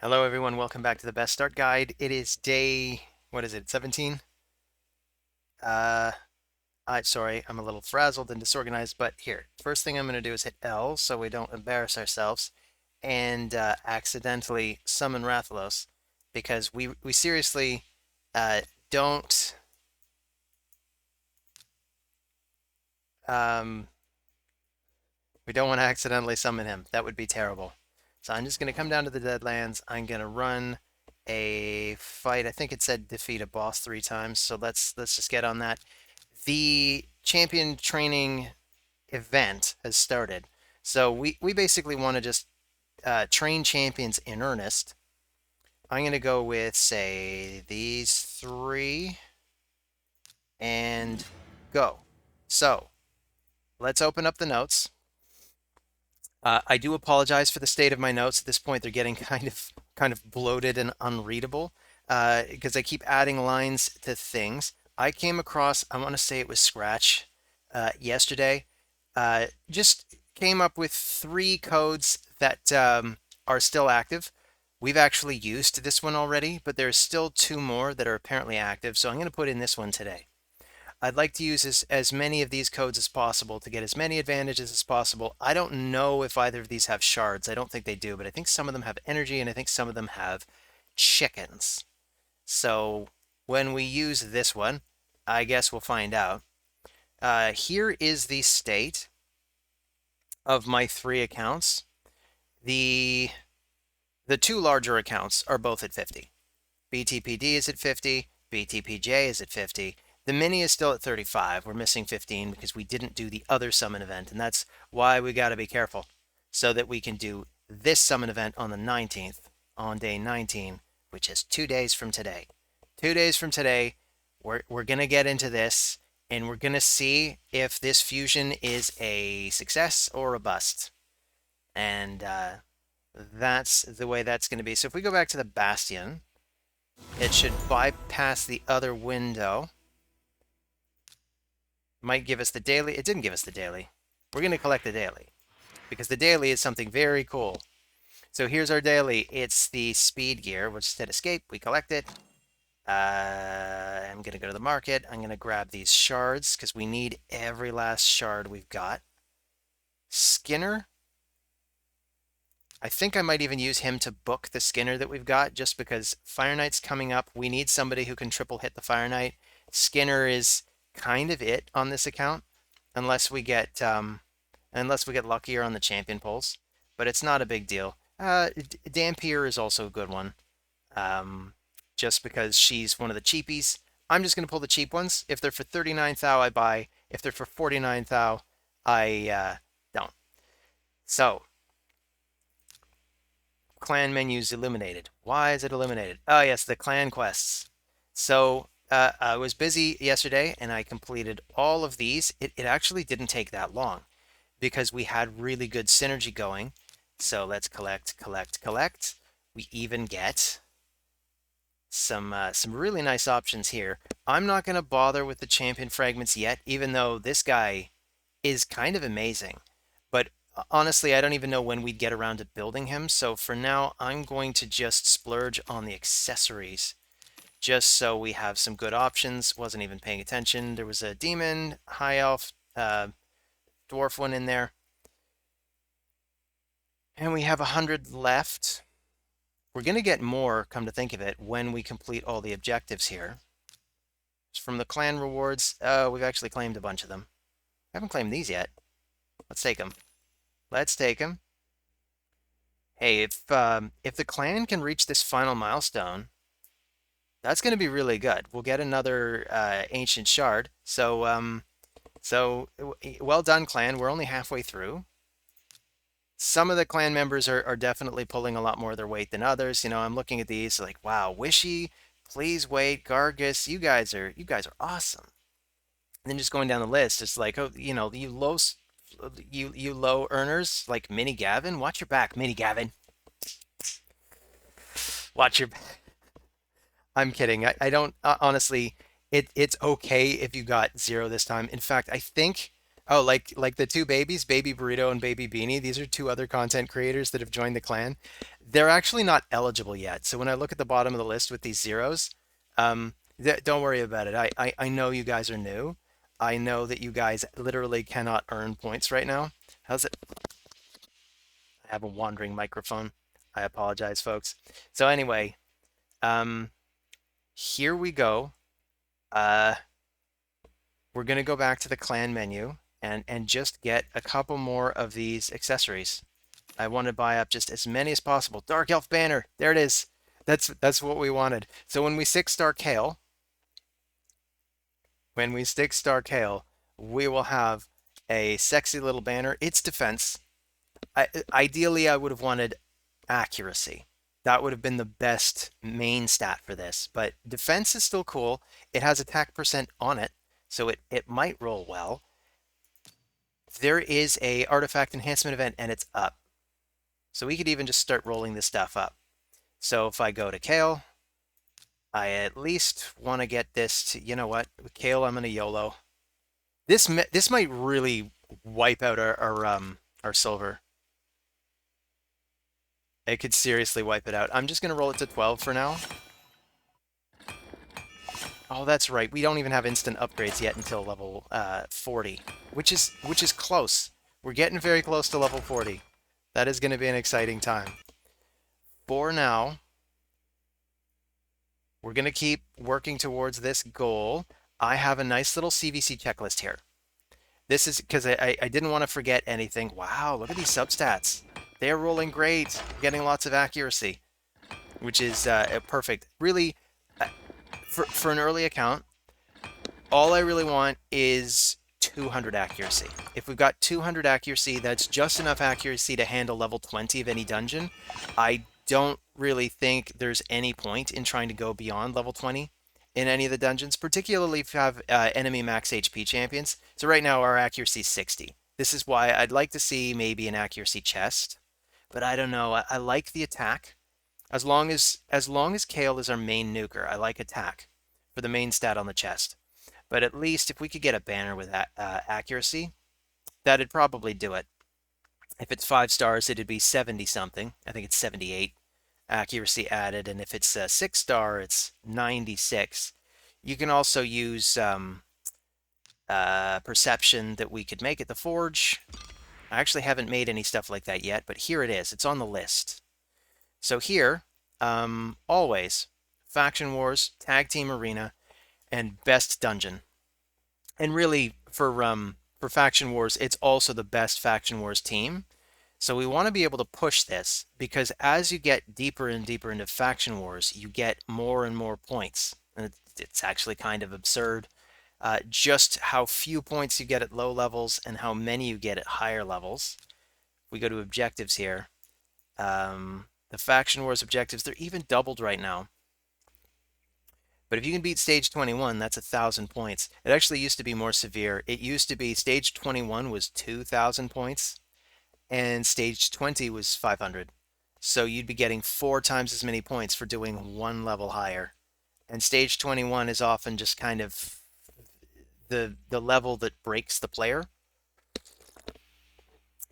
Hello everyone, welcome back to the Best Start Guide. It is day, what is it, 17? Uh, sorry, I'm a little frazzled and disorganized, but here, first thing I'm going to do is hit L so we don't embarrass ourselves and accidentally summon Rathalos because we seriously uh, don't, um, we don't want to accidentally summon him. That would be terrible. So I'm just going to come down to the Deadlands. I'm going to run a fight. I think it said defeat a boss 3 times, so let's just get on that. The champion training event has started. So we basically want to just train champions in earnest. I'm going to go with, say, these 3 and go. So let's open up the notes. I do apologize for the state of my notes. At this point, they're getting kind of bloated and unreadable because I keep adding lines to things. I came across, I want to say it was Scratch yesterday. Just came up with 3 codes that are still active. We've actually used this one already, but there's still 2 more that are apparently active. So I'm going to put in this one today. I'd like to use as many of these codes as possible to get as many advantages as possible. I don't know if either of these have shards. I don't think they do, but I think some of them have energy and I think some of them have chickens. So when we use this one, I guess we'll find out. Here is the state of my 3 accounts. The 2 larger accounts are both at 50. BTPD is at 50, BTPJ is at 50. The mini is still at 35. We're missing 15 because we didn't do the other summon event, and that's why we got to be careful so that we can do this summon event on the 19th, on day 19, which is 2 days from today. 2 days from today, we're going to get into this, and we're going to see if this fusion is a success or a bust. And that's the way that's going to be. So if we go back to the Bastion, it should bypass the other window. Might give us the daily. It didn't give us the daily. We're going to collect the daily because the daily is something very cool. So here's our daily. It's the speed gear. We'll just hit escape. We collect it. I'm going to go to the market. I'm going to grab these shards because we need every last shard we've got. Skinner. I think I might even use him to book the Skinner that we've got just because Fire Knight's coming up. We need somebody who can triple hit the Fire Knight. Skinner is kind of it on this account unless we get luckier on the champion pulls, but it's not a big deal. Dampier is also a good one, just because she's one of the cheapies. I'm just going to pull the cheap ones. If they're for 39 thou, I buy. If they're for 49 thou, I don't. So clan menus illuminated. Why is it illuminated? Oh yes, the clan quests. So I was busy yesterday and I completed all of these. It actually didn't take that long because we had really good synergy going. So let's collect, collect, collect. We even get some really nice options here. I'm not going to bother with the champion fragments yet, even though this guy is kind of amazing. But honestly, I don't even know when we'd get around to building him. So for now, I'm going to just splurge on the accessories just so we have some good options. Wasn't even paying attention. There was a demon, high elf, dwarf one in there. And we have 100 left. We're going to get more, come to think of it, when we complete all the objectives here. From the clan rewards, we've actually claimed a bunch of them. I haven't claimed these yet. Let's take them. Let's take them. Hey, if the clan can reach this final milestone, that's going to be really good. We'll get another ancient shard. So well done, clan. We're only halfway through. Some of the clan members are definitely pulling a lot more of their weight than others. You know, I'm looking at these like, wow, Wishy, please wait, Gargus, you guys are awesome. And then just going down the list, it's like, oh, you know, you low earners like Mini Gavin, watch your back, Mini Gavin. Watch your. I'm kidding. I don't honestly. It's okay if you got 0 this time. In fact, I think Oh, like the two babies, Baby Burrito and Baby Beanie. These are two other content creators that have joined the clan. They're actually not eligible yet. So when I look at the bottom of the list with these zeros, don't worry about it. I know you guys are new. I know that you guys literally cannot earn points right now. How's it? I have a wandering microphone. I apologize, folks. So anyway, um, here we go. Uh, we're gonna go back to the clan menu and just get a couple more of these accessories. I want to buy up just as many as possible. Dark Elf banner, there it is. That's what we wanted. So when we 6-star Kale, we will have a sexy little banner. It's defense. Ideally, I would have wanted accuracy. That would have been the best main stat for this. But defense is still cool. It has attack percent on it, so it might roll well. There is a artifact enhancement event, and it's up. So we could even just start rolling this stuff up. So if I go to Kale, I at least want to get this to, you know what? With Kale, I'm going to YOLO. This might really wipe out our silver. It could seriously wipe it out. I'm just going to roll it to 12 for now. Oh, that's right. We don't even have instant upgrades yet until level 40, which is close. We're getting very close to level 40. That is going to be an exciting time. For now, we're going to keep working towards this goal. I have a nice little CvC checklist here. This is because I didn't want to forget anything. Wow, look at these substats. They're rolling great, getting lots of accuracy, which is perfect. Really, for an early account, all I really want is 200 accuracy. If we've got 200 accuracy, that's just enough accuracy to handle level 20 of any dungeon. I don't really think there's any point in trying to go beyond level 20 in any of the dungeons, particularly if you have enemy max HP champions. So right now our accuracy is 60. This is why I'd like to see maybe an accuracy chest, but I don't know. I like the attack. As long as Kale is our main nuker, I like attack for the main stat on the chest. But at least if we could get a banner with that accuracy, that'd probably do it. If it's 5 stars, it'd be 70 something. I think it's 78 accuracy added, and if it's a 6-star, it's 96. You can also use perception that we could make at the forge. I actually haven't made any stuff like that yet, but here it is. It's on the list. So here, always, Faction Wars, Tag Team Arena, and Best Dungeon. And really, for Faction Wars, it's also the best Faction Wars team. So we want to be able to push this, because as you get deeper and deeper into Faction Wars, you get more and more points. And it's actually kind of absurd just how few points you get at low levels and how many you get at higher levels. We go to objectives here. The Faction Wars objectives, they're even doubled right now. But if you can beat stage 21, that's 1,000 points. It actually used to be more severe. It used to be stage 21 was 2,000 points, and stage 20 was 500. So you'd be getting 4 times as many points for doing one level higher. And stage 21 is often just kind of the level that breaks the player.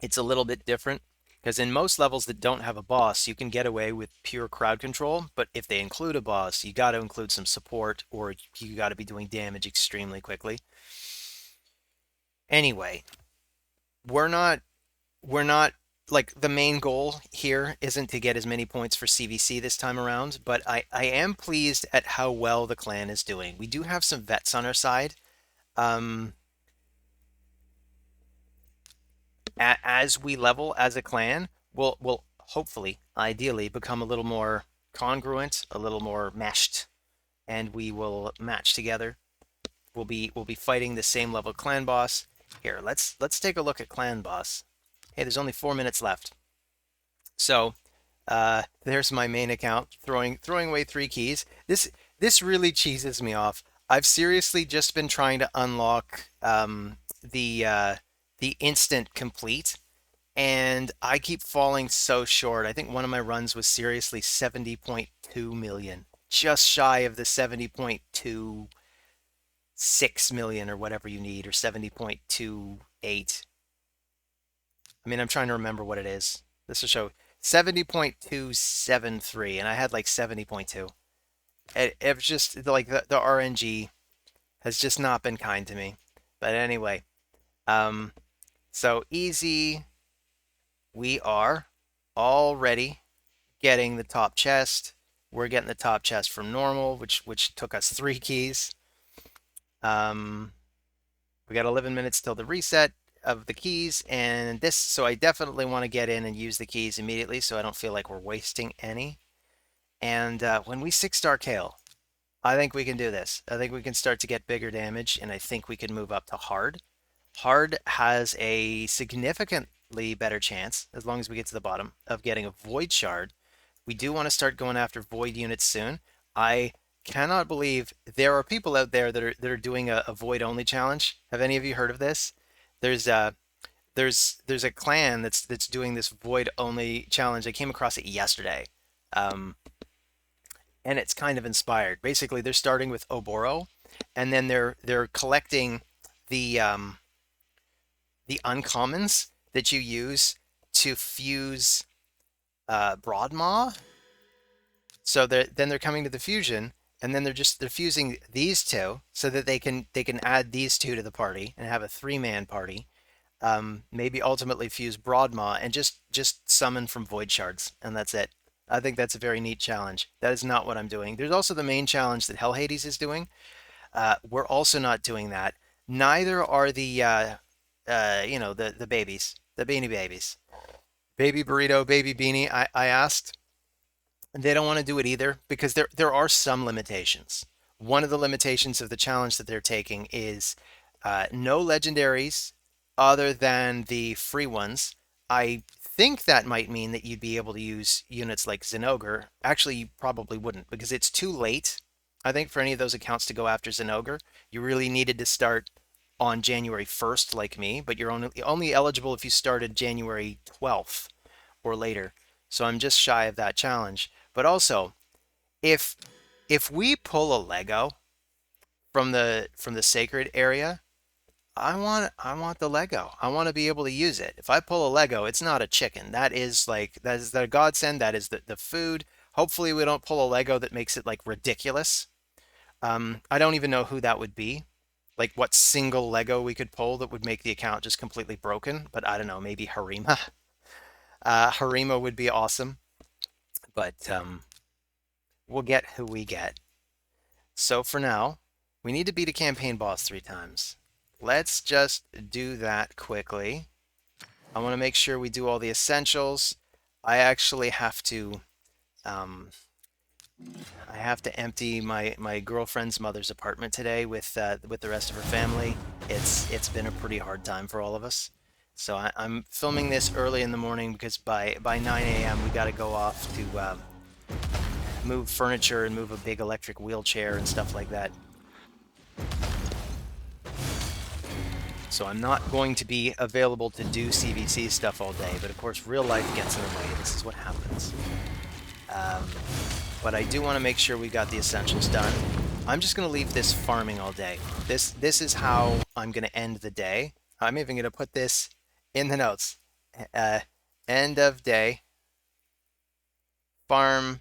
It's a little bit different, because in most levels that don't have a boss, you can get away with pure crowd control, but if they include a boss, you got to include some support, or you got to be doing damage extremely quickly. Anyway, we're not like, the main goal here isn't to get as many points for CvC this time around, but I am pleased at how well the clan is doing. We do have some vets on our side. As we level as a clan, we'll hopefully, ideally, become a little more congruent, a little more meshed, and we will match together. We'll be fighting the same level clan boss. Here, let's take a look at clan boss. Hey, there's only 4 minutes left. So, there's my main account, throwing away 3 keys. This really cheeses me off. I've seriously just been trying to unlock the instant complete, and I keep falling so short. I think one of my runs was seriously 70.2 million, just shy of the 70.26 million or whatever you need, or 70.2 8. I mean, I'm trying to remember what it is. This will show 70.273, and I had like 70.2. It was just like the RNG has just not been kind to me. But anyway, um, so easy. We are already getting the top chest. We're getting the top chest from normal, which took us 3 keys. We got 11 minutes till the reset of the keys, and this, so I definitely want to get in and use the keys immediately so I don't feel like we're wasting any. And when we 6-star Kale, I think we can do this. I think we can start to get bigger damage, and I think we can move up to hard. Hard has a significantly better chance, as long as we get to the bottom, of getting a Void Shard. We do want to start going after Void units soon. I cannot believe there are people out there that are doing a Void only challenge. Have any of you heard of this? There's a there's a clan that's doing this Void only challenge. I came across it yesterday. Um, and it's kind of inspired. Basically, they're starting with Oboro, and then they're collecting the uncommons that you use to fuse Broadmaw. So then they're coming to the fusion, and then they're fusing these two so that they can add these two to the party and have a 3-man party. Maybe ultimately fuse Broadmaw and just summon from Void Shards, and that's it. I think that's a very neat challenge. That is not what I'm doing. There's also the main challenge that Hell Hades is doing. We're also not doing that. Neither are the the babies, the beanie babies, baby burrito, baby beanie. I asked, and they don't want to do it either because there are some limitations. One of the limitations of the challenge that they're taking is no legendaries other than the free ones. I think that might mean that you'd be able to use units like Zinogre. Actually, you probably wouldn't because it's too late. I think for any of those accounts to go after Zinogre, you really needed to start on January 1st like me, but you're only eligible if you started January 12th or later. So I'm just shy of that challenge. But also, if if we pull a Lego from the sacred area, I want the Lego. I want to be able to use it. If I pull a Lego, it's not a chicken. That is the godsend. That is the food. Hopefully we don't pull a Lego that makes it like ridiculous. I don't even know who that would be. Like what single Lego we could pull that would make the account just completely broken. But I don't know, maybe Harima. Harima would be awesome. But we'll get who we get. So for now, we need to beat a campaign boss 3 times. Let's just do that quickly. I want to make sure we do all the essentials. I actually have to empty my girlfriend's mother's apartment today with the rest of her family. It's been a pretty hard time for all of us. So I'm filming this early in the morning because by 9 a.m. we got to go off to move furniture and move a big electric wheelchair and stuff like that. So I'm not going to be available to do CvC stuff all day, but of course real life gets in the way. This is what happens. But I do want to make sure we got the essentials done. I'm just going to leave this farming all day. This is how I'm going to end the day. I'm even going to put this in the notes. End of day. Farm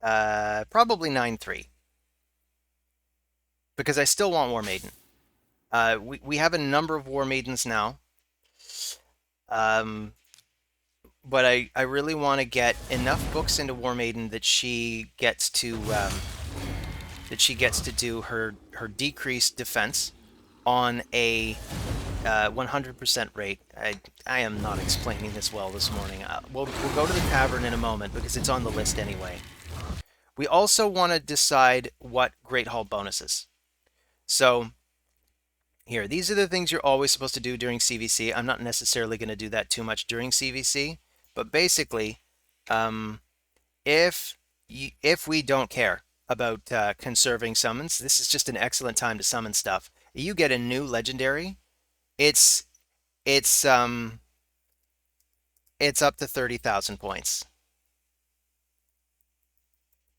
probably 9-3. Because I still want War Maiden. We have a number of War Maidens now. But I really want to get enough books into War Maiden that she gets to do her decreased defense on a 100% rate. I am not explaining this well this morning. We'll go to the tavern in a moment because it's on the list anyway. We also want to decide what Great Hall bonuses. So here, these are the things you're always supposed to do during CvC. I'm not necessarily going to do that too much during CvC, but basically, if we don't care about conserving summons, this is just an excellent time to summon stuff. You get a new legendary. It's up to 30,000 points.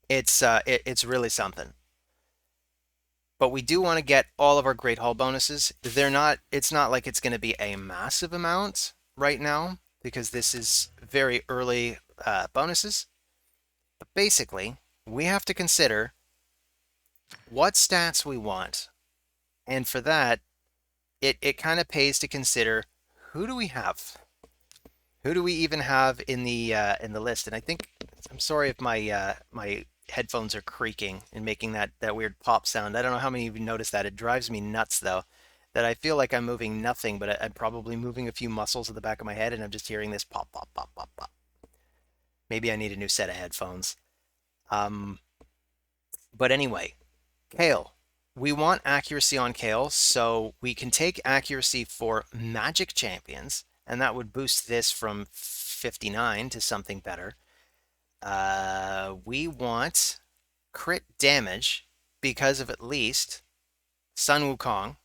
It's really something. but we do want to get all of our Great Hall bonuses. It's not like it's going to be a massive amount right now because this is very early bonuses. But basically, we have to consider what stats we want. And for that, it kind of pays to consider who do we have? Who do we even have in the list? And I think I'm sorry if my headphones are creaking and making that weird pop sound. I don't know how many of you noticed that. It drives me nuts though, that I feel like I'm moving nothing, but I'm probably moving a few muscles at the back of my head, and I'm just hearing this pop, pop, pop, pop, pop. Maybe I need a new set of headphones. Um, but anyway, Kale. We want accuracy on Kale, so we can take accuracy for Magic Champions, and that would boost this from 59 to something better. We want crit damage because of at least Sun Wukong.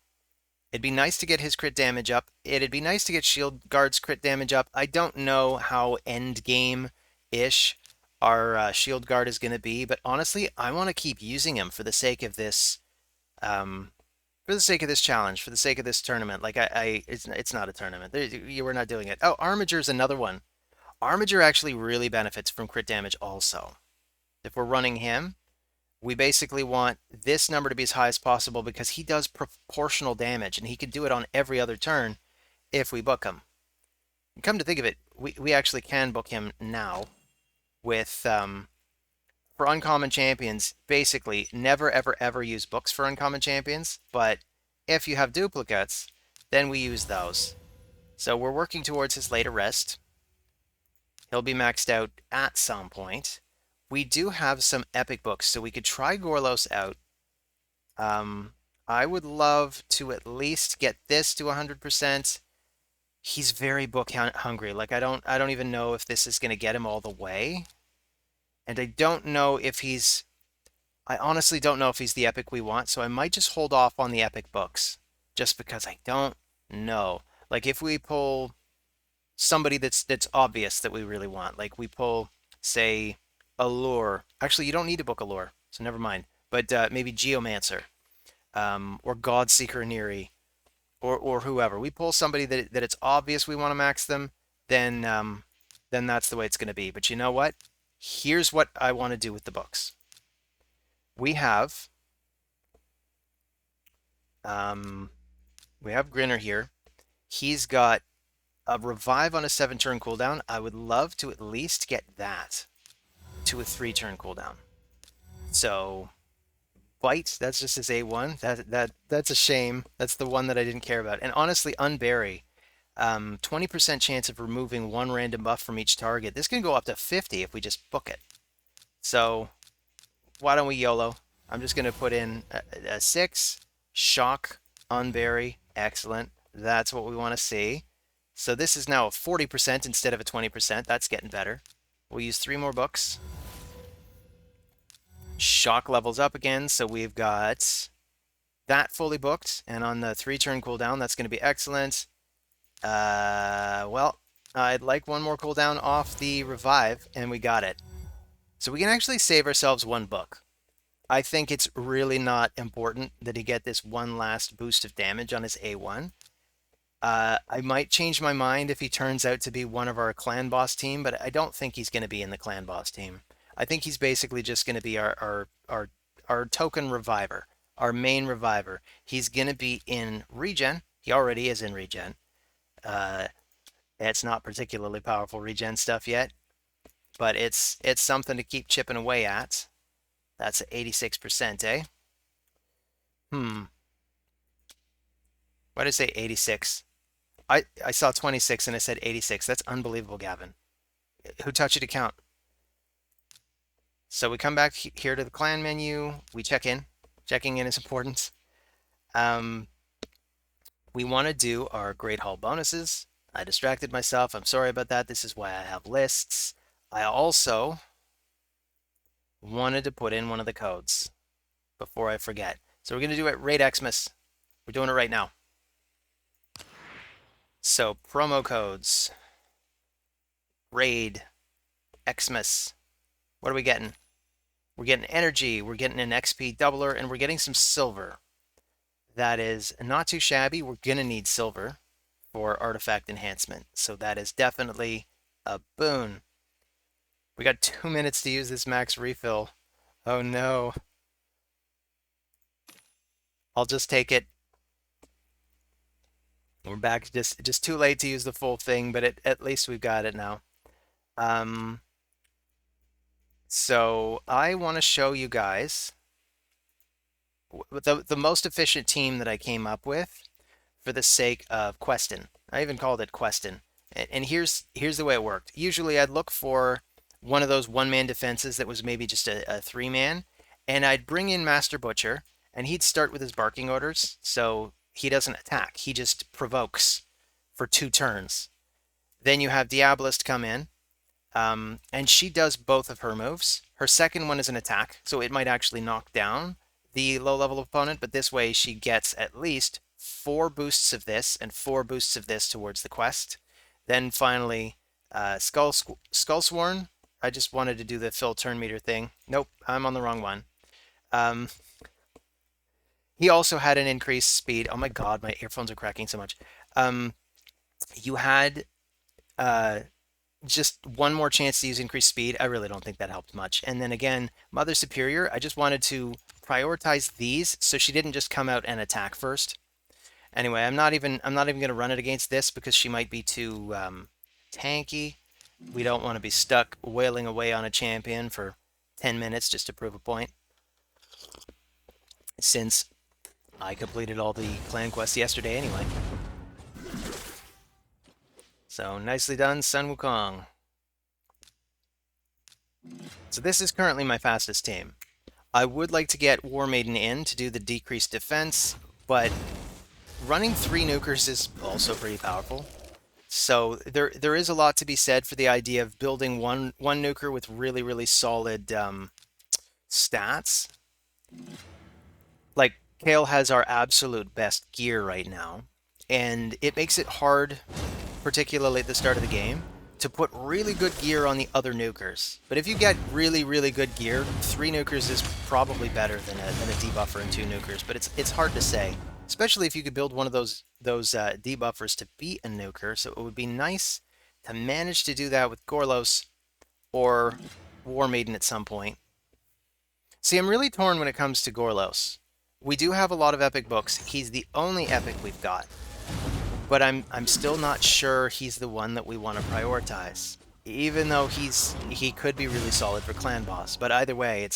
It'd be nice to get his crit damage up. It'd be nice to get Shield Guard's crit damage up. I don't know how end game-ish our Shield Guard is going to be, but honestly, I want to keep using him for the sake of this, challenge, for the sake of this tournament. Like it's not a tournament. You were not doing it. Oh, Armiger's another one. Armiger actually really benefits from crit damage also. If we're running him, we basically want this number to be as high as possible because he does proportional damage, and he can do it on every other turn if we book him. And come to think of it, we actually can book him now with, for uncommon champions, basically never, ever, ever use books for uncommon champions, but if you have duplicates, then we use those. So we're working towards his later rest. He'll be maxed out at some point. We do have some epic books, so we could try Gorlos out. I would love to at least get this to 100%. He's very book hungry. Like I don't even know if this is going to get him all the way. And I don't know if I honestly don't know if he's the epic we want, so I might just hold off on the epic books just because I don't know. Like if we pull somebody that's obvious that we really want, like we pull, say, Allure. Actually, you don't need to book Allure, so never mind. But maybe Geomancer, or Godseeker Neri, or whoever. We pull somebody that it's obvious we want to max them, then that's the way it's going to be. But you know what? Here's what I want to do with the books. We have Grinner here. He's got a revive on a 7-turn cooldown. I would love to at least get that to a 3-turn cooldown. So Bite, that's just his A1. That's a shame. That's the one that I didn't care about. And honestly, Unbury, 20% chance of removing one random buff from each target. This can go up to 50 if we just book it. So why don't we YOLO? I'm just going to put in a 6, Shock, Unbury, excellent. That's what we want to see. So this is now a 40% instead of a 20%. That's getting better. We'll use 3 more books. Shock levels up again, so we've got that fully booked, and on the 3-turn cooldown, that's going to be excellent. Well, I'd like one more cooldown off the revive, and we got it. So we can actually save ourselves 1 book. I think it's really not important that he get this one last boost of damage on his A1. I might change my mind if he turns out to be one of our clan boss team, but I don't think he's going to be in the clan boss team. I think he's basically just going to be our token reviver, our main reviver. He's going to be in regen. He already is in regen. It's not particularly powerful regen stuff yet, but it's something to keep chipping away at. That's at 86%, eh? Why did I say 86? I saw 26 and I said 86. That's unbelievable, Gavin. Who taught you to count? So we come back here to the clan menu. We check in. Checking in is important. We want to do our Great Hall bonuses. I distracted myself. I'm sorry about that. This is why I have lists. I also wanted to put in one of the codes before I forget. So we're going to do it Raid Xmas. We're doing it right now. So promo codes. Raid Xmas. What are we getting? We're getting energy, we're getting an XP doubler, and we're getting some silver. that is not too shabby. We're gonna need silver for artifact enhancement, so that is definitely a boon. We got 2 minutes to use this max refill. Oh no. I'll just take it. We're back, just too late to use the full thing, but at least we've got it now. So I want to show you guys the most efficient team that I came up with for the sake of questing. I even called it questing. And here's the way it worked. Usually I'd look for one of those one-man defenses that was maybe just a three-man, and I'd bring in Master Butcher, and he'd start with his barking orders, so he doesn't attack. He just provokes for 2 turns. Then you have Diabolist come in, and she does both of her moves. Her second one is an attack, so it might actually knock down the low-level opponent, but this way she gets at least 4 boosts of this and 4 boosts of this towards the quest. Then finally, Skullsworn. I just wanted to do the fill turn meter thing. Nope, I'm on the wrong one. He also had an increased speed. Oh my god, my earphones are cracking so much. You had just one more chance to use increased speed. I really don't think that helped much. And then again, Mother Superior, I just wanted to prioritize these so she didn't just come out and attack first. Anyway, I'm not even going to run it against this because she might be too tanky. We don't want to be stuck wailing away on a champion for 10 minutes just to prove a point. Since I completed all the clan quests yesterday anyway. So nicely done, Sun Wukong. So this is currently my fastest team. I would like to get War Maiden in to do the decreased defense, but running 3 nukers is also pretty powerful. So there is a lot to be said for the idea of building one nuker with really solid stats. Like Kale has our absolute best gear right now, and it makes it hard, particularly at the start of the game, to put really good gear on the other nukers. But if you get really good gear, 3 nukers is probably better than a debuffer and 2 nukers. But it's hard to say, especially if you could build one of those debuffers to beat a nuker. So it would be nice to manage to do that with Gorlos or War Maiden at some point. See, I'm really torn when it comes to Gorlos. We do have a lot of epic books. He's the only epic we've got. But I'm still not sure he's the one that we want to prioritize, even though he could be really solid for clan boss. But either way,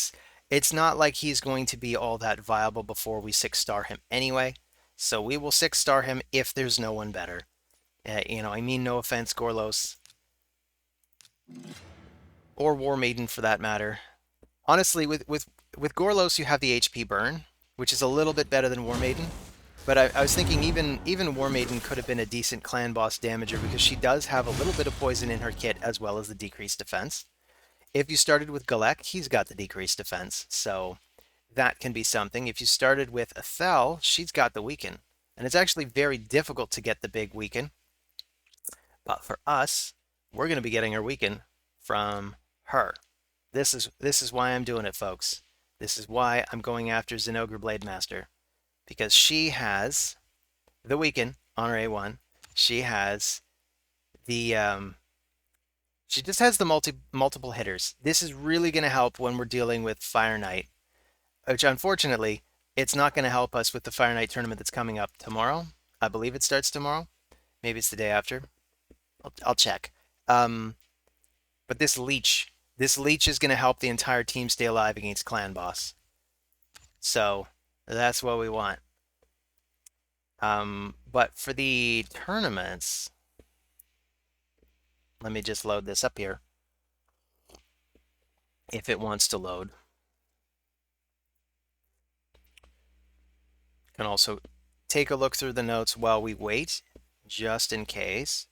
it's not like he's going to be all that viable before we 6-star him anyway. So we will 6-star him if there's no one better. I mean, no offense, Gorlos, or War Maiden for that matter. Honestly, with Gorlos, you have the HP burn, which is a little bit better than War Maiden. But I was thinking even War Maiden could have been a decent clan boss damager because she does have a little bit of poison in her kit as well as the decreased defense. If you started with Galek, he's got the decreased defense, so that can be something. If you started with Ethel, she's got the weaken. And it's actually very difficult to get the big weaken. But for us, we're going to be getting our weaken from her. This is why I'm doing it, folks. This is why I'm going after Zinogre Blade Master. Because she has the weaken on her A1. She has the she just has the multiple hitters. This is really going to help when we're dealing with Fire Knight, which unfortunately it's not going to help us with the Fire Knight tournament that's coming up tomorrow. I believe it starts tomorrow. Maybe it's the day after. I'll check. But this leech is going to help the entire team stay alive against clan boss. So that's what we want. But for the tournaments, let me just load this up here. If it wants to load. Can also take a look through the notes while we wait, just in case.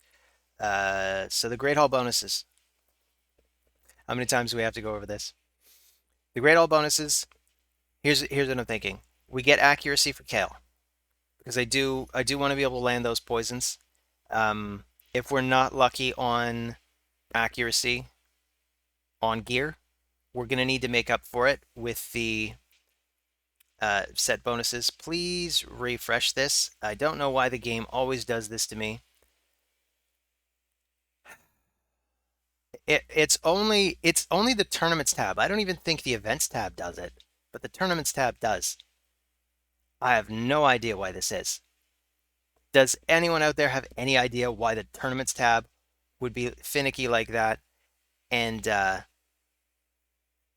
So the Great Hall bonuses. How many times do we have to go over this? The Great Hall bonuses, here's what I'm thinking. We get accuracy for Kale, because I do want to be able to land those poisons. If we're not lucky on accuracy on gear, we're going to need to make up for it with the set bonuses. Please refresh this. I don't know why the game always does this to me. It's only the tournaments tab. I don't even think the events tab does it, but the tournaments tab does. I have no idea why this is. Does anyone out there have any idea why the tournaments tab would be finicky like that, and the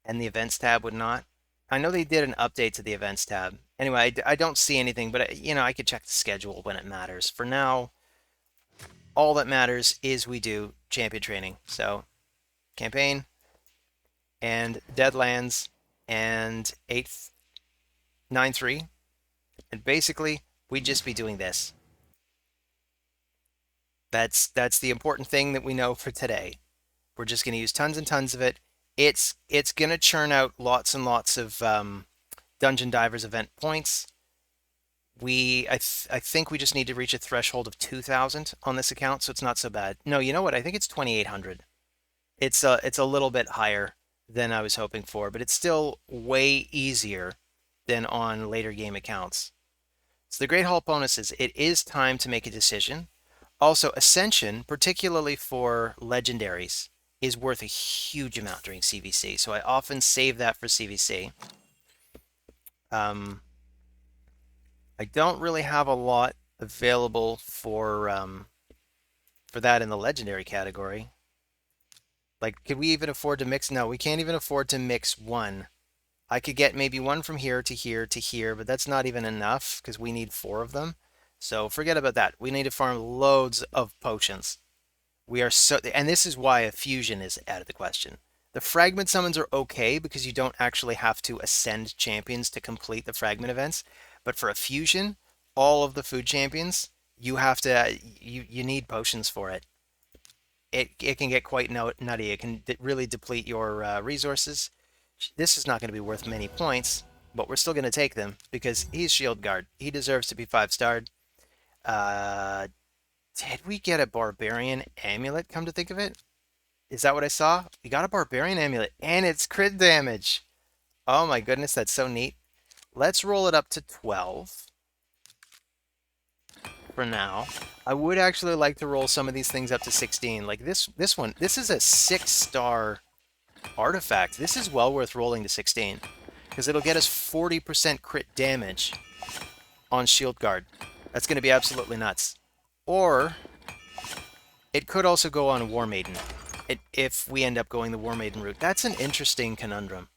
events tab would not? I know they did an update to the events tab. Anyway, I don't see anything, but I could check the schedule when it matters. For now, all that matters is we do champion training. So campaign and Deadlands and 8th 9-3, and basically we'd just be doing this. That's the important thing that we know for today. We're just going to use tons and tons of it. It's going to churn out lots and lots of Dungeon Divers event points. I think we just need to reach a threshold of 2,000 on this account, so it's not so bad. No, you know what? I think it's 2,800. It's a little bit higher than I was hoping for, but it's still way easier than on later game accounts. So the Great Hall bonuses, it is time to make a decision. Also, Ascension, particularly for legendaries, is worth a huge amount during CvC, so I often save that for CvC. I don't really have a lot available for that in the legendary category. Like, could we even afford to mix? No, we can't even afford to mix one. I could get maybe one from here to here to here, but that's not even enough because we need 4 of them. So forget about that. We need to farm loads of potions. We are so, and this is why a fusion is out of the question. The fragment summons are okay because you don't actually have to ascend champions to complete the fragment events. But for a fusion, all of the food champions, you have to, you need potions for it. It can get quite nutty. It can really deplete your resources. This is not going to be worth many points, but we're still going to take them because he's Shield Guard. He deserves to be 5-starred. Did we get a Barbarian Amulet, come to think of it? Is that what I saw? We got a Barbarian Amulet, and it's crit damage. Oh my goodness, that's so neat. Let's roll it up to 12 for now. I would actually like to roll some of these things up to 16. Like this one, this is a 6-star artifact. This is well worth rolling to 16 because it'll get us 40% crit damage on Shield Guard. That's going to be absolutely nuts. Or it could also go on War Maiden if we end up going the War Maiden route. That's an interesting conundrum.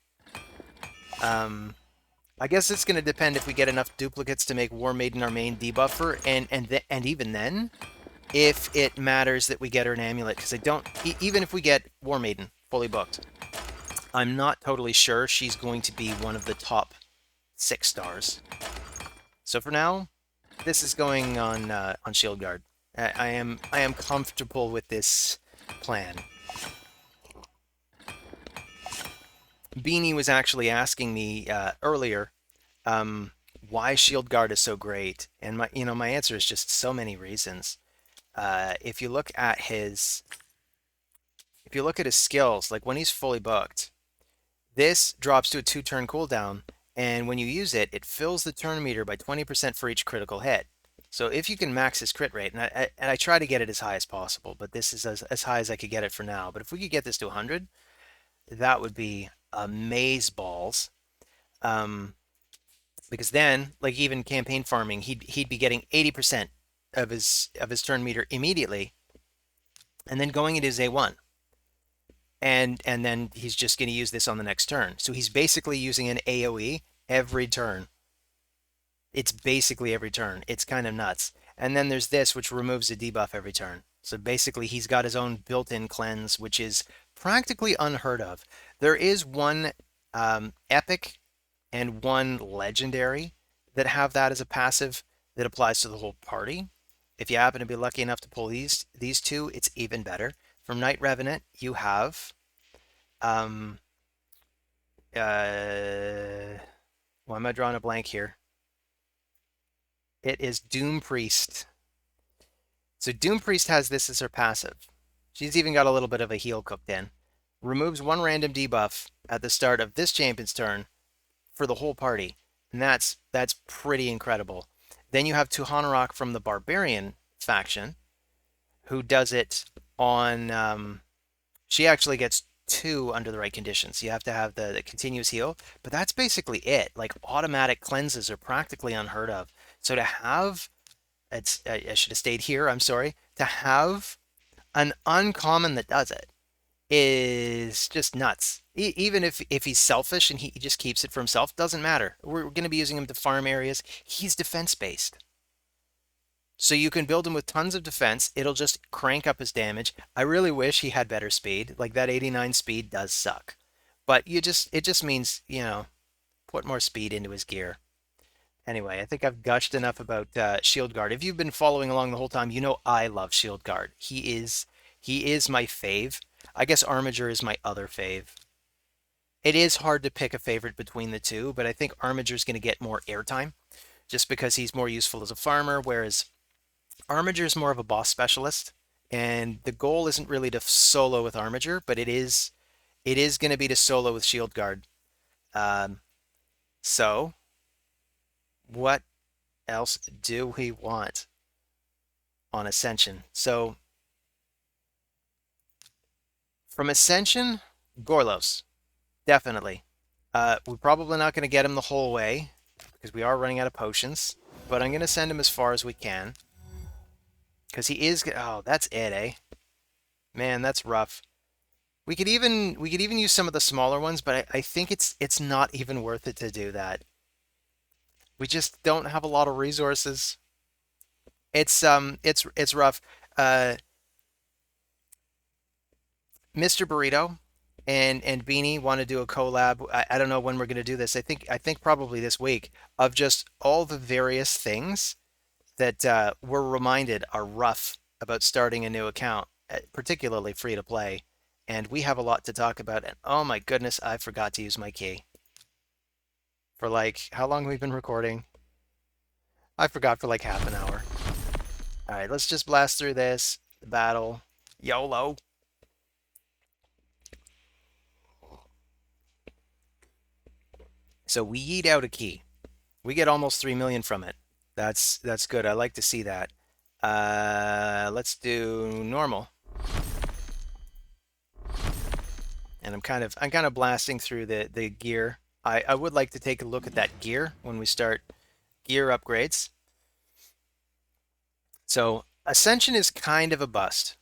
I guess it's going to depend if we get enough duplicates to make War Maiden our main debuffer, and even then, if it matters that we get her an amulet, because I don't, even if we get War Maiden fully booked, I'm not totally sure she's going to be one of the top 6 stars. So for now, this is going on Shield Guard. I am comfortable with this plan. Beanie was actually asking me earlier why Shield Guard is so great, and my answer is just so many reasons. If you look at his skills, like when he's fully booked, this drops to a 2-turn cooldown, and when you use it, it fills the turn meter by 20% for each critical hit. So if you can max his crit rate, and I try to get it as high as possible, but this is as high as I could get it for now. But if we could get this to 100, that would be amaze balls. Because then, like even campaign farming, he'd be getting 80% of his turn meter immediately, and then going into his A1. And then he's just going to use this on the next turn. So he's basically using an AoE every turn. It's basically every turn. It's kind of nuts. And then there's this, which removes a debuff every turn. So basically he's got his own built-in cleanse, which is practically unheard of. There is one epic and one legendary that have that as a passive that applies to the whole party. If you happen to be lucky enough to pull these two, it's even better. From Night Revenant, you have why am I drawing a blank here? It is Doom Priest. So Doom Priest has this as her passive. She's even got a little bit of a heal cooked in. Removes one random debuff at the start of this champion's turn for the whole party. and that's pretty incredible. Then you have Tuhanarok from the Barbarian faction, who does it on. She actually gets two under the right conditions. You have to have the continuous heal, but that's basically it. Like automatic cleanses are practically unheard of. So to have, I should have stayed here. I'm sorry. To have an uncommon that does it is just nuts. Even if he's selfish and he just keeps it for himself, doesn't matter. We're going to be using him to farm areas. He's defense based. So you can build him with tons of defense. It'll just crank up his damage. I really wish he had better speed. Like that 89 speed does suck. But it just means, put more speed into his gear. Anyway, I think I've gushed enough about Shield Guard. If you've been following along the whole time, you know I love Shield Guard. He is my fave. I guess Armiger is my other fave. It is hard to pick a favorite between the two, but I think Armiger's going to get more airtime just because he's more useful as a farmer, whereas Armiger is more of a boss specialist. And the goal isn't really to solo with Armiger, but it is going to be to solo with Shield Guard. Um, so what else do we want on Ascension? So from Ascension, Gorlos, definitely. We're probably not going to get him the whole way because we are running out of potions, but I'm going to send him as far as we can because he is. Oh, that's it, eh? Man, that's rough. We could even use some of the smaller ones, but I think it's not even worth it to do that. We just don't have a lot of resources. It's rough. Uh, Mr. Burrito and Beanie want to do a collab. I don't know when we're going to do this. I think probably this week of just all the various things that we're reminded are rough about starting a new account, particularly free to play. And we have a lot to talk about. And oh my goodness, I forgot to use my key for like how long we've been recording. I forgot for like half an hour. All right, let's just blast through this. The battle. YOLO. So we yeet out a key. We get almost 3 million from it. That's good. I like to see that. Let's do normal. And I'm kind of blasting through the gear. I would like to take a look at that gear when we start gear upgrades. So Ascension is kind of a bust.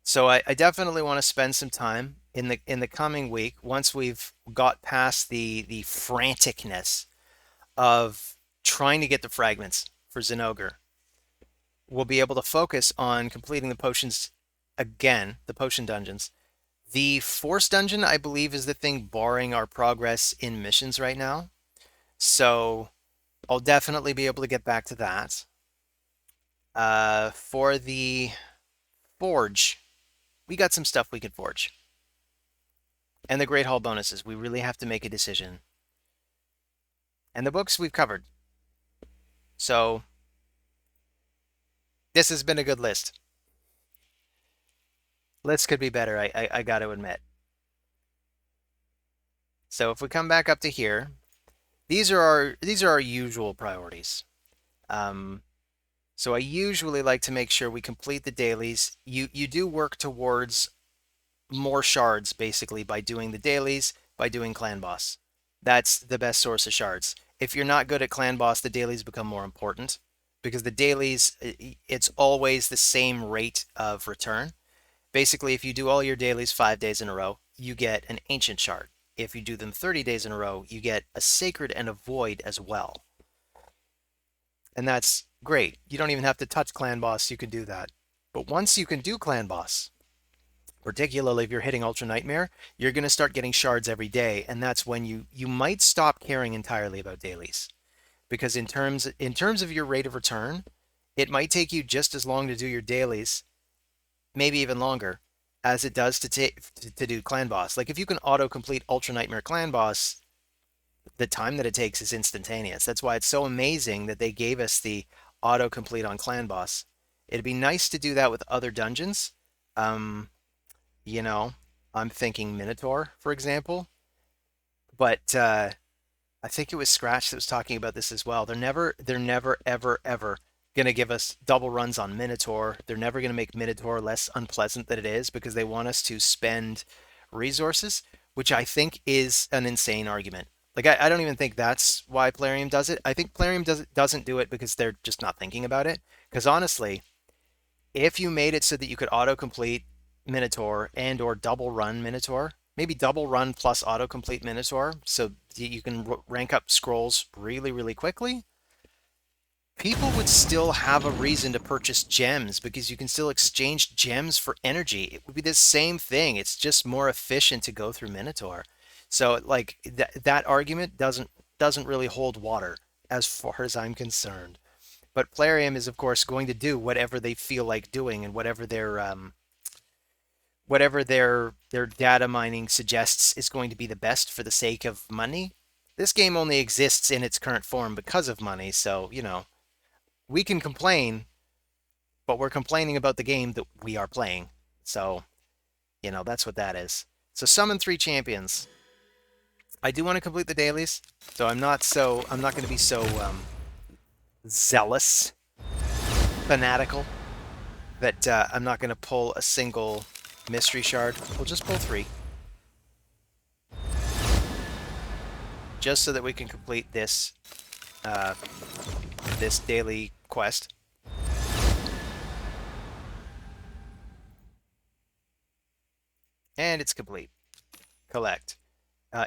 So I definitely want to spend some time in the coming week once we've got past the franticness of trying to get the fragments for Zinogre. We'll be able to focus on completing the potions again, the potion dungeons. The Force dungeon, I believe, is the thing barring our progress in missions right now. So I'll definitely be able to get back to that. For the Forge, we got some stuff we could forge. And the Great Hall bonuses, we really have to make a decision. And the books we've covered. So this has been a good list. List could be better, I got to admit. So if we come back up to here, these are our usual priorities. So I usually like to make sure we complete the dailies. You do work towards more shards basically by doing the dailies, by doing clan boss. That's the best source of shards. If you're not good at clan boss, the dailies become more important because the dailies, it's always the same rate of return. Basically, if you do all your dailies 5 days in a row, you get an ancient shard. If you do them 30 days in a row, you get a sacred and a void as well. And that's great. You don't even have to touch clan boss, you can do that. But once you can do clan boss, particularly if you're hitting Ultra Nightmare, you're going to start getting shards every day, and that's when you might stop caring entirely about dailies. Because in terms of your rate of return, it might take you just as long to do your dailies, maybe even longer, as it does to do clan boss. Like if you can auto complete Ultra Nightmare clan boss, the time that it takes is instantaneous. That's why it's so amazing that they gave us the auto complete on clan boss. It'd be nice to do that with other dungeons. Um, you know, I'm thinking Minotaur, for example, but I think it was Scratch that was talking about this as well. They're never, ever, ever going to give us double runs on Minotaur. They're never going to make Minotaur less unpleasant than it is because they want us to spend resources, which I think is an insane argument. Like, I don't even think that's why Plarium does it. I think Plarium doesn't do it because they're just not thinking about it. Because honestly, if you made it so that you could autocomplete Minotaur and or double run Minotaur, maybe double run plus autocomplete Minotaur, so you can rank up scrolls really, really quickly, people would still have a reason to purchase gems because you can still exchange gems for energy. It would be the same thing. It's just more efficient to go through Minotaur. So like that argument doesn't really hold water as far as I'm concerned. But Plarium is, of course, going to do whatever they feel like doing and whatever their data mining suggests is going to be the best for the sake of money. This game only exists in its current form because of money, so we can complain, but we're complaining about the game that we are playing. So that's what that is. So summon 3 champions. I do want to complete the dailies, so I'm not going to be so zealous, fanatical that I'm not going to pull a single mystery shard. We'll just pull 3. Just so that we can complete this this daily quest. And it's complete. Collect.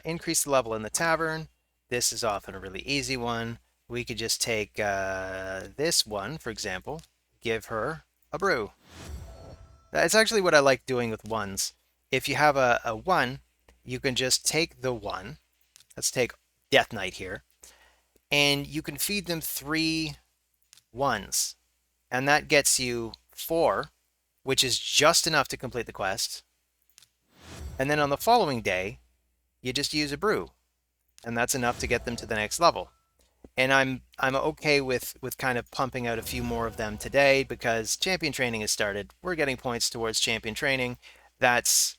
Increase the level in the tavern. This is often a really easy one. We could just take this one, for example, give her a brew. That's actually what I like doing with ones. If you have a 1, you can just take the 1. Let's take Death Knight here. And you can feed them 3 1s. And that gets you 4, which is just enough to complete the quest. And then on the following day, you just use a brew. And that's enough to get them to the next level. And I'm okay with kind of pumping out a few more of them today because champion training has started. We're getting points towards champion training. That's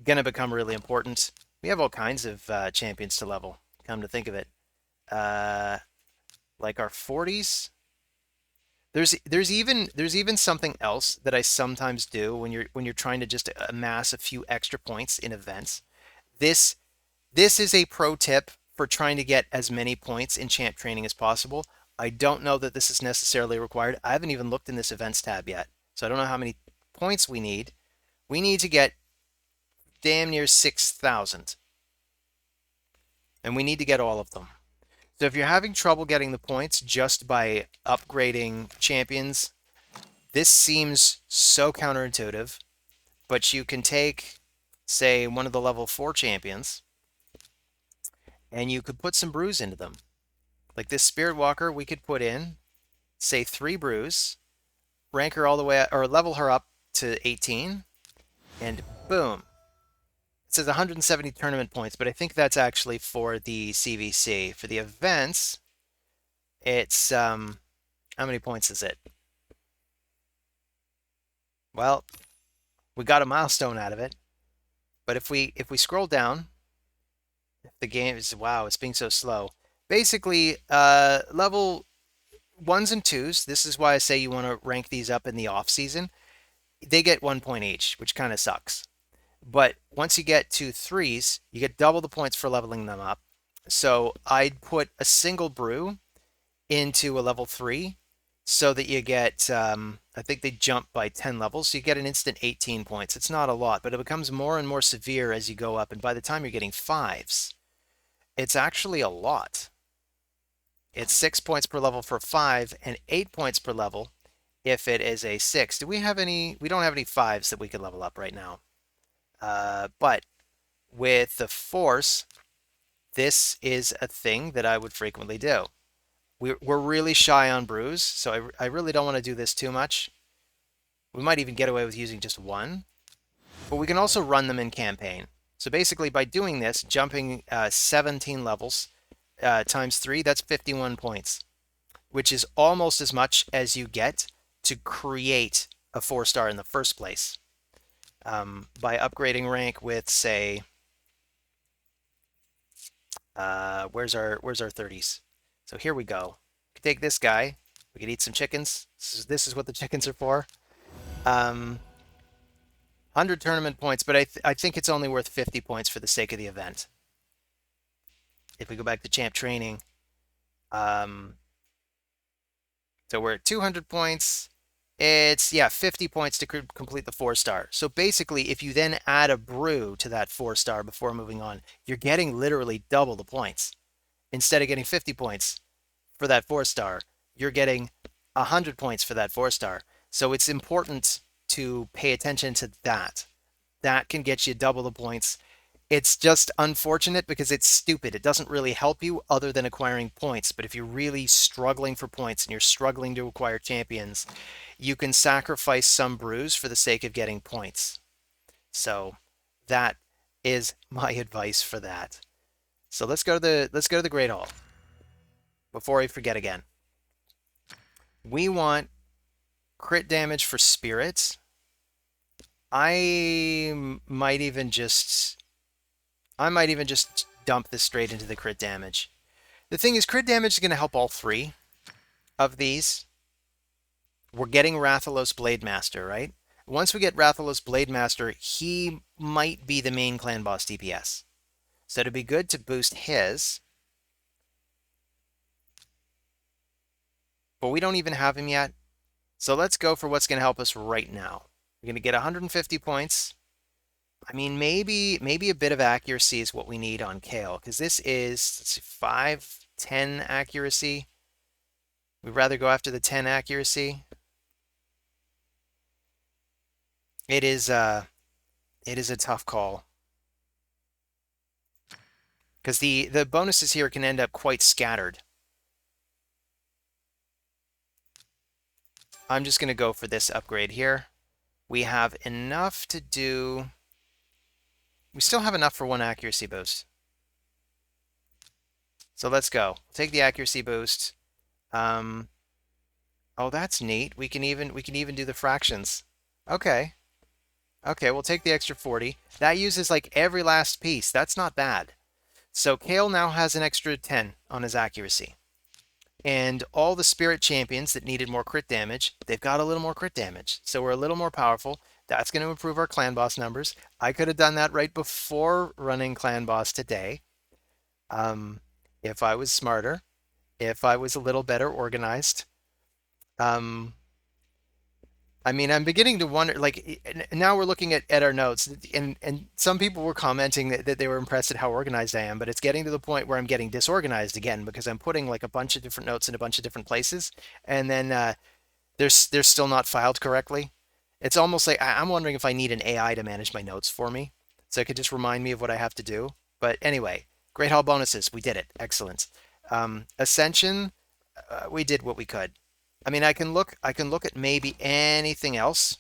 going to become really important. We have all kinds of champions to level, come to think of it. Like our 40s. There's even something else that I sometimes do when you're trying to just amass a few extra points in events. This is a pro tip for trying to get as many points in champ training as possible. I don't know that this is necessarily required. I haven't even looked in this events tab yet, so I don't know how many points we need. We need to get damn near 6,000, and we need to get all of them. So if you're having trouble getting the points just by upgrading champions, this seems so counterintuitive, but you can take, say, one of the level 4 champions, and you could put some brews into them. Like this Spirit Walker, we could put in, say, 3 brews, rank her all the way, or level her up to 18, and boom. It says 170 tournament points, but I think that's actually for the CvC. For the events, it's, how many points is it? Well, we got a milestone out of it. But if we scroll down, the game is, wow, it's being so slow. Basically, level 1s and 2s, this is why I say you want to rank these up in the off season. They get 1 point each, which kind of sucks. But once you get to 3s, you get double the points for leveling them up. So I'd put a single brew into a level 3 so that you get, I think they jump by 10 levels, so you get an instant 18 points. It's not a lot, but it becomes more and more severe as you go up, and by the time you're getting 5s, it's actually a lot. It's 6 points per level for 5 and 8 points per level if it is a 6. Do we have any? We don't have any 5s that we could level up right now. But with the Force, this is a thing that I would frequently do. We're really shy on brews, so I really don't want to do this too much. We might even get away with using just 1, but we can also run them in campaign. So basically, by doing this, jumping 17 levels times 3, that's 51 points, which is almost as much as you get to create a 4-star in the first place. By upgrading rank with, say, Where's our 30s? So here we go. We can take this guy. We could eat some chickens. This is what the chickens are for. 100 tournament points, but I think it's only worth 50 points for the sake of the event. If we go back to champ training, um, so we're at 200 points. It's, yeah, 50 points to complete the 4-star. So basically, if you then add a brew to that 4-star before moving on, you're getting literally double the points. Instead of getting 50 points for that 4-star, you're getting 100 points for that 4-star. So it's important to pay attention to that. That can get you double the points. It's just unfortunate because it's stupid. It doesn't really help you other than acquiring points. But if you're really struggling for points and you're struggling to acquire champions, you can sacrifice some brews for the sake of getting points. So that is my advice for that. So let's go to the Great Hall before I forget again. We want crit damage for spirits. I might even just dump this straight into the crit damage. The thing is, crit damage is going to help all 3 of these. We're getting Rathalos Blademaster, right? Once we get Rathalos Blademaster, he might be the main clan boss DPS. So it'd be good to boost his. But we don't even have him yet. So let's go for what's going to help us right now. We're going to get 150 points. I mean, maybe a bit of accuracy is what we need on Kale, because this is, let's see, 5, 10 accuracy. We'd rather go after the 10 accuracy. It is a tough call. Because the bonuses here can end up quite scattered. I'm just going to go for this upgrade here. We have enough to do... We still have enough for 1 accuracy boost. So let's go. Take the accuracy boost. Oh, that's neat. We can even do the fractions. Okay. Okay, we'll take the extra 40. That uses like every last piece. That's not bad. So Kale now has an extra 10 on his accuracy. And all the spirit champions that needed more crit damage, they've got a little more crit damage. So we're a little more powerful. That's going to improve our clan boss numbers. I could have done that right before running clan boss today. If I was smarter, if I was a little better organized. I mean, I'm beginning to wonder, like, now we're looking at our notes, and some people were commenting that they were impressed at how organized I am, but it's getting to the point where I'm getting disorganized again because I'm putting like a bunch of different notes in a bunch of different places, and then they're still not filed correctly. It's almost like I'm wondering if I need an AI to manage my notes for me, so it could just remind me of what I have to do. But anyway, Great Hall bonuses, we did it. Excellent. Ascension, we did what we could. I mean, I can look at maybe anything else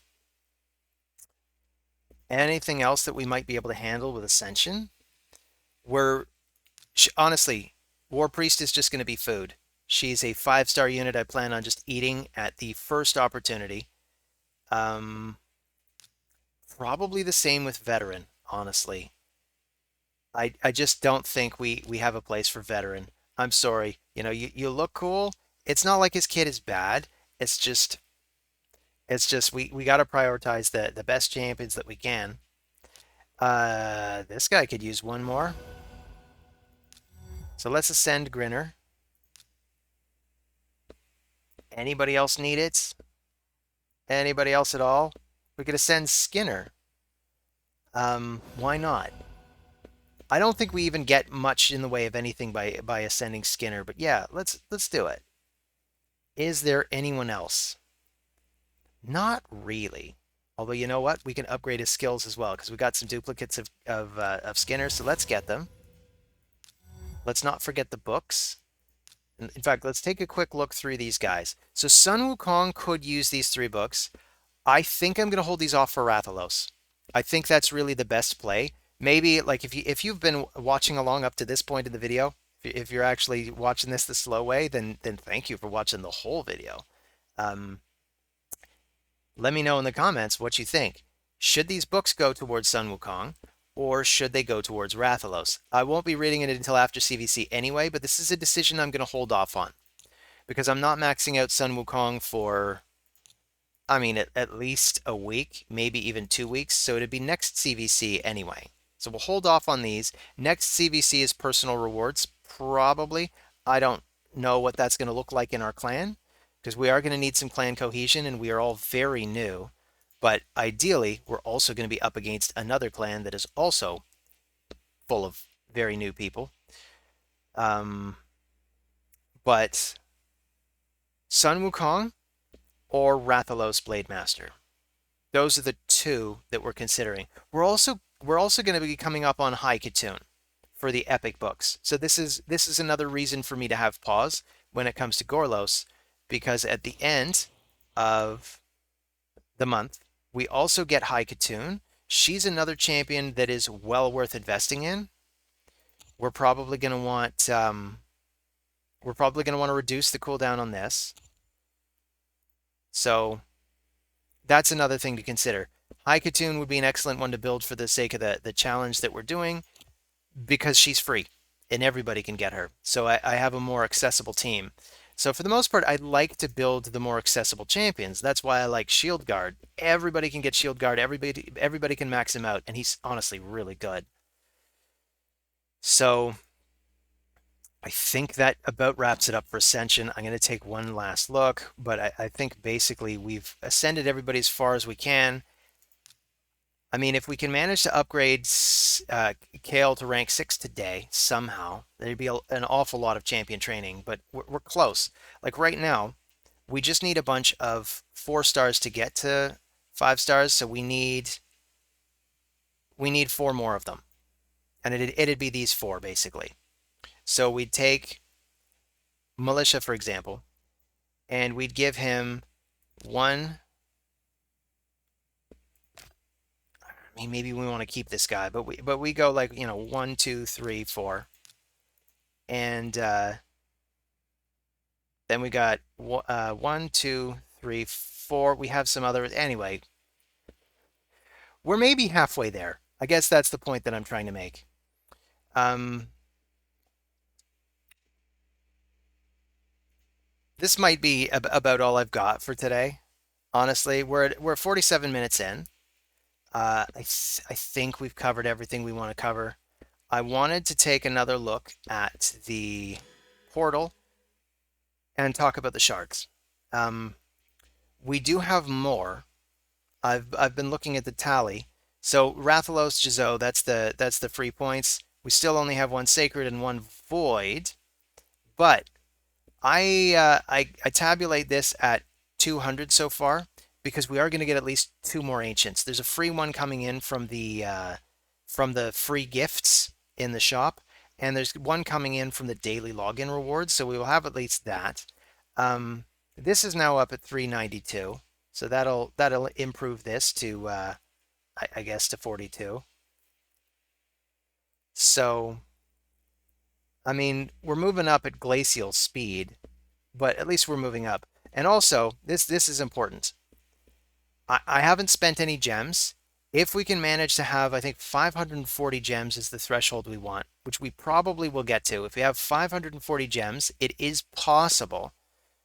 that we might be able to handle with Ascension. Honestly, War Priest is just going to be food. She's a 5-star unit I plan on just eating at the first opportunity. Probably the same with Veteran, honestly. I just don't think we have a place for Veteran. I'm sorry. You know, you look cool. It's not like his kit is bad. It's just we got to prioritize the best champions that we can. This guy could use one more. So let's ascend Grinner. Anybody else need it? Anybody else at all? We could ascend Skinner. Why not? I don't think we even get much in the way of anything by ascending Skinner, but yeah, let's do it. Is there anyone else? Not really. Although, you know what? We can upgrade his skills as well, because we got some duplicates of Skinner, so let's get them. Let's not forget the books. In fact, let's take a quick look through these guys. So Sun Wukong could use these 3 books. I think I'm going to hold these off for Rathalos. I think that's really the best play. Maybe, like, if you've been watching along up to this point in the video, if you're actually watching this the slow way, then thank you for watching the whole video. Let me know in the comments what you think. Should these books go towards Sun Wukong, or should they go towards Rathalos? I won't be reading it until after CvC anyway, but this is a decision I'm going to hold off on because I'm not maxing out Sun Wukong for, I mean, at least a week, maybe even 2 weeks. So it'd be next CvC anyway. So we'll hold off on these. Next CvC is personal rewards, probably. I don't know what that's going to look like in our clan because we are going to need some clan cohesion and we are all very new. But ideally, we're also going to be up against another clan that is also full of very new people. But Sun Wukong or Rathalos Blade Master. Those are the two that we're considering. We're also going to be coming up on High Katoon for the epic books. So this is another reason for me to have pause when it comes to Gorlos, because at the end of the month we also get High Katoon. She's another champion that is well worth investing in. We're probably going to want to reduce the cooldown on this. So that's another thing to consider. High Katoon would be an excellent one to build for the sake of the challenge that we're doing because she's free and everybody can get her. So I have a more accessible team. So for the most part, I like to build the more accessible champions. That's why I like Shield Guard. Everybody can get Shield Guard. Everybody can max him out, and he's honestly really good. So I think that about wraps it up for Ascension. I'm going to take one last look, but I think basically we've ascended everybody as far as we can. I mean, if we can manage to upgrade Kale to rank 6 today somehow, there'd be an awful lot of champion training, but we're close. Like right now, we just need a bunch of 4 stars to get to 5 stars, so we need 4 more of them. And it'd be these 4 basically. So we'd take Militia, for example, and we'd give him 1. I mean, maybe we want to keep this guy, but we go like, 1, 2, 3, 4. And then we got 1, 2, 3, 4. We have some other. Anyway, we're maybe halfway there. I guess that's the point that I'm trying to make. This might be about all I've got for today. Honestly, we're 47 minutes in. I think we've covered everything we want to cover. I wanted to take another look at the portal and talk about the shards. We do have more. I've been looking at the tally. So Rathalos Jizo, that's the free points. We still only have 1 sacred and 1 void, but I tabulate this at 200 so far because we are going to get at least 2 more ancients. There's a free one coming in from the free gifts in the shop, and there's one coming in from the daily login rewards. So we will have at least that. This is now up at 392, so that'll improve this to I guess to 42. So I mean, we're moving up at glacial speed, but at least we're moving up. And also, this is important. I haven't spent any gems. If we can manage to have, I think 540 gems is the threshold we want, which we probably will get to. If we have 540 gems, it is possible,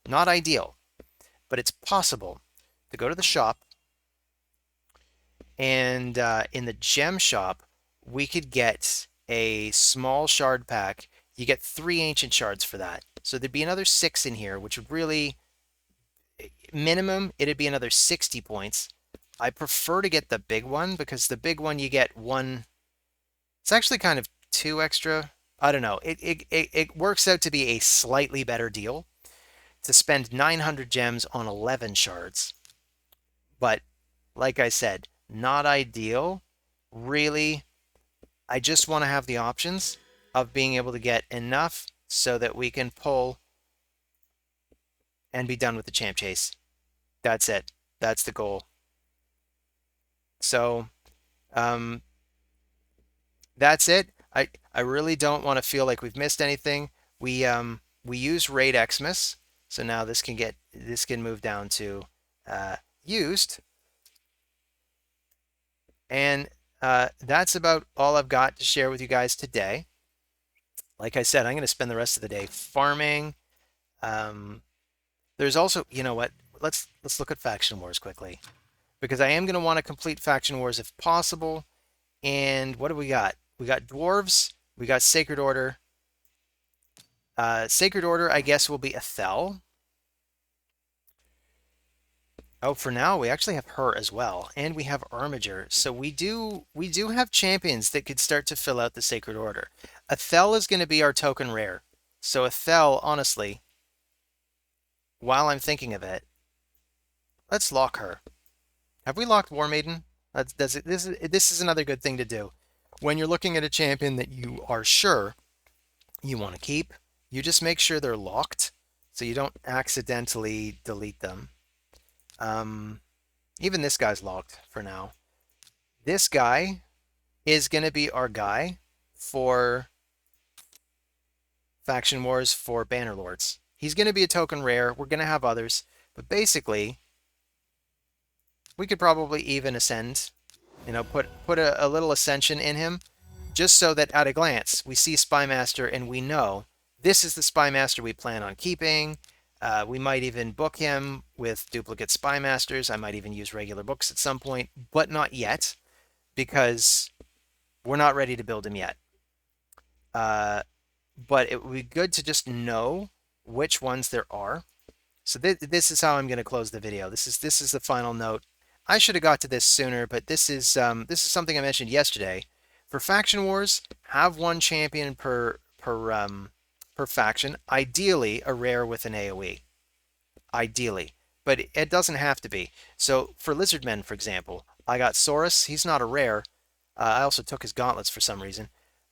not ideal, but it's possible to go to the shop, and in the gem shop, we could get a small shard pack. You get 3 ancient shards for that. So there'd be another 6 in here, which would really, minimum, it'd be another 60 points. I prefer to get the big one because the big one you get 1. It's actually kind of 2 extra. I don't know. It works out to be a slightly better deal to spend 900 gems on 11 shards. But like I said, not ideal. Really, I just want to have the options of being able to get enough so that we can pull and be done with the champ chase. That's it. That's the goal. So that's it. I really don't want to feel like we've missed anything. We use Raid Xmas, so now this can move down to used. And that's about all I've got to share with you guys today. Like I said, I'm going to spend the rest of the day farming. Um, there's also, you know what? Let's look at faction wars quickly because I am going to want to complete faction wars if possible. And what do we got? We got dwarves. We got Sacred Order. Sacred Order, I guess, will be Ethel. Oh, for now, we actually have her as well, and we have Armiger. So we do have champions that could start to fill out the Sacred Order. Ethel is going to be our token rare. So Ethel, honestly, while I'm thinking of it, let's lock her. Have we locked War Maiden? This is another good thing to do. When you're looking at a champion that you are sure you want to keep, you just make sure they're locked so you don't accidentally delete them. Even this guy's locked for now. This guy is going to be our guy for Faction Wars for Bannerlords. He's going to be a token rare. We're going to have others. But basically, we could probably even ascend, you know, put a little Ascension in him, just so that at a glance, we see Spymaster and we know this is the Spymaster we plan on keeping. We might even book him with duplicate Spymasters. I might even use regular books at some point, but not yet, because we're not ready to build him yet. But it would be good to just know which ones there are. So this is how I'm going to close the video. This is the final note. I should have got to this sooner, but this is something I mentioned yesterday. For faction wars, have one champion per faction. Ideally, a rare with an AOE. Ideally, but it doesn't have to be. So for Lizardmen, for example, I got Saurus. He's not a rare. I also took his gauntlets for some reason.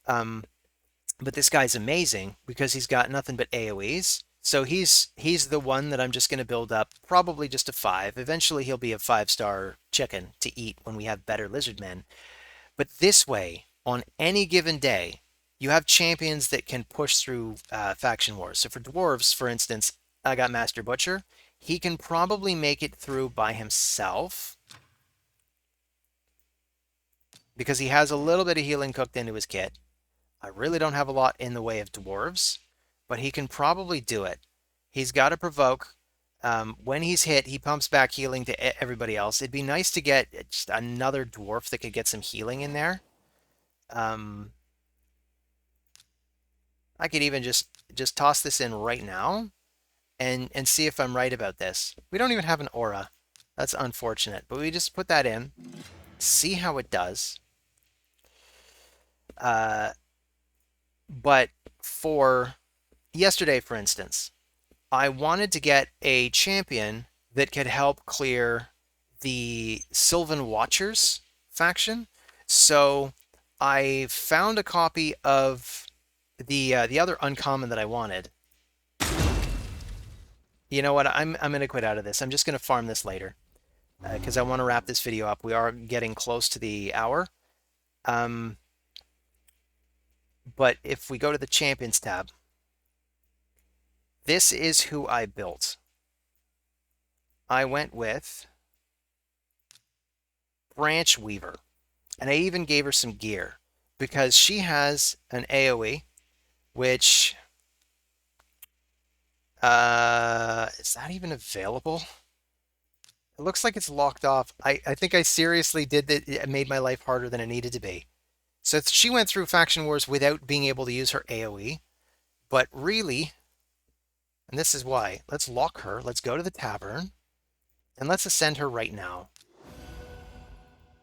But this guy's amazing because he's got nothing but AoEs. So he's the one that I'm just going to build up, probably just a 5. Eventually he'll be a 5-star chicken to eat when we have better Lizardmen. But this way, on any given day, you have champions that can push through faction wars. So for dwarves, for instance, I got Master Butcher. He can probably make it through by himself because he has a little bit of healing cooked into his kit. I really don't have a lot in the way of dwarves, but he can probably do it. He's got to provoke. When he's hit, he pumps back healing to everybody else. It'd be nice to get just another dwarf that could get some healing in there. I could even just toss this in right now and see if I'm right about this. We don't even have an aura. That's unfortunate, but we just put that in, see how it does. But for yesterday, for instance, I wanted to get a champion that could help clear the Sylvan Watchers faction. So I found a copy of the other uncommon that I wanted. You know what? I'm going to quit out of this. I'm just going to farm this later because I want to wrap this video up. We are getting close to the hour. But if we go to the Champions tab, this is who I built. I went with Branch Weaver, and I even gave her some gear because she has an AoE, which is that even available? It looks like it's locked off. I think I seriously did that. It made my life harder than it needed to be. So she went through Faction Wars without being able to use her AoE, but really, and this is why, let's lock her. Let's go to the tavern, and let's ascend her right now.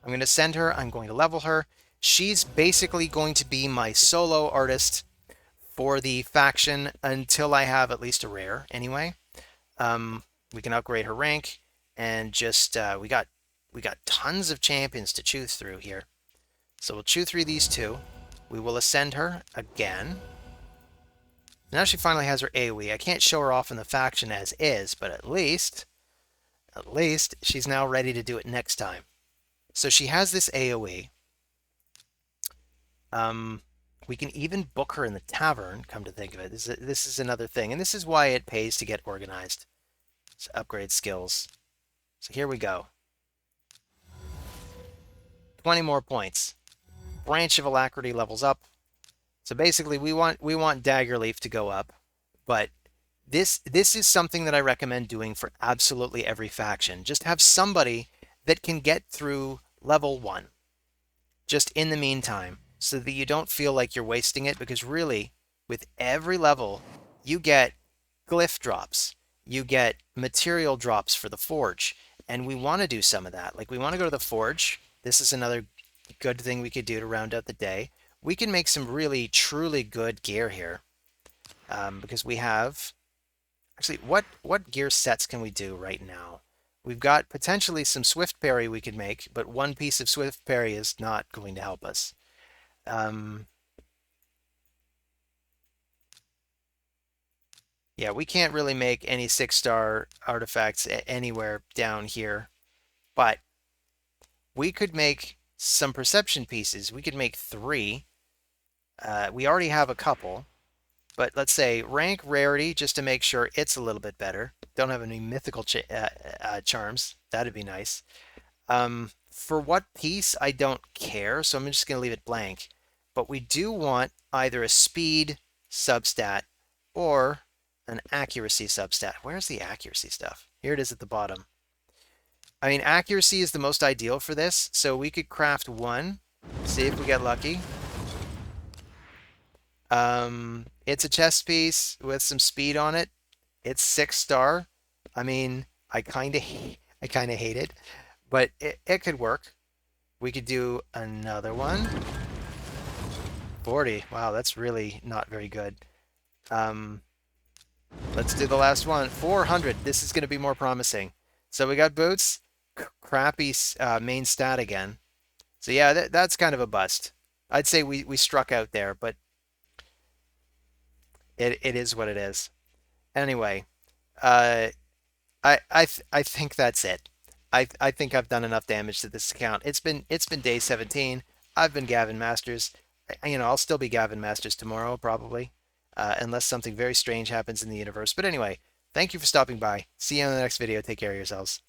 I'm going to send her. I'm going to level her. She's basically going to be my solo artist for the faction until I have at least a rare anyway. We can upgrade her rank, and just we got tons of champions to choose through here. So we'll chew through these two. We will ascend her again. Now she finally has her AoE. I can't show her off in the faction as is, but at least she's now ready to do it next time. So she has this AoE. We can even book her in the tavern, come to think of it. This is another thing, and this is why it pays to get organized. So upgrade skills. So here we go. 20 more points. Branch of Alacrity levels up. So basically, we want Dagger Leaf to go up, but this is something that I recommend doing for absolutely every faction. Just have somebody that can get through level 1, just in the meantime, so that you don't feel like you're wasting it, because really, with every level, you get glyph drops, you get material drops for the forge, and we want to do some of that. Like, we want to go to the forge. This is another good thing we could do to round out the day. We can make some really, truly good gear here, because we have... Actually, what gear sets can we do right now? We've got potentially some Swift Parry we could make, but one piece of Swift Parry is not going to help us. Yeah, we can't really make any 6-star artifacts anywhere down here, but we could make some perception pieces. We could make 3. We already have a couple, but let's say rank rarity just to make sure it's a little bit better. Don't have any mythical charms. That'd be nice. For what piece, I don't care, so I'm just going to leave it blank. But we do want either a speed substat or an accuracy substat. Where's the accuracy stuff? Here it is at the bottom. I mean, accuracy is the most ideal for this, so we could craft 1, see if we get lucky. It's a chest piece with some speed on it. It's 6-star. I mean, I kind of hate it, but it could work. We could do another one. 40. Wow, that's really not very good. Let's do the last one. 400. This is going to be more promising. So we got boots. Crappy main stat again. So yeah, that's kind of a bust. I'd say we struck out there, but it is what it is. Anyway, I think that's it. I think I've done enough damage to this account. It's been day 17. I've been Gavin Masters. I'll still be Gavin Masters tomorrow probably, unless something very strange happens in the universe. But anyway, thank you for stopping by. See you in the next video. Take care of yourselves.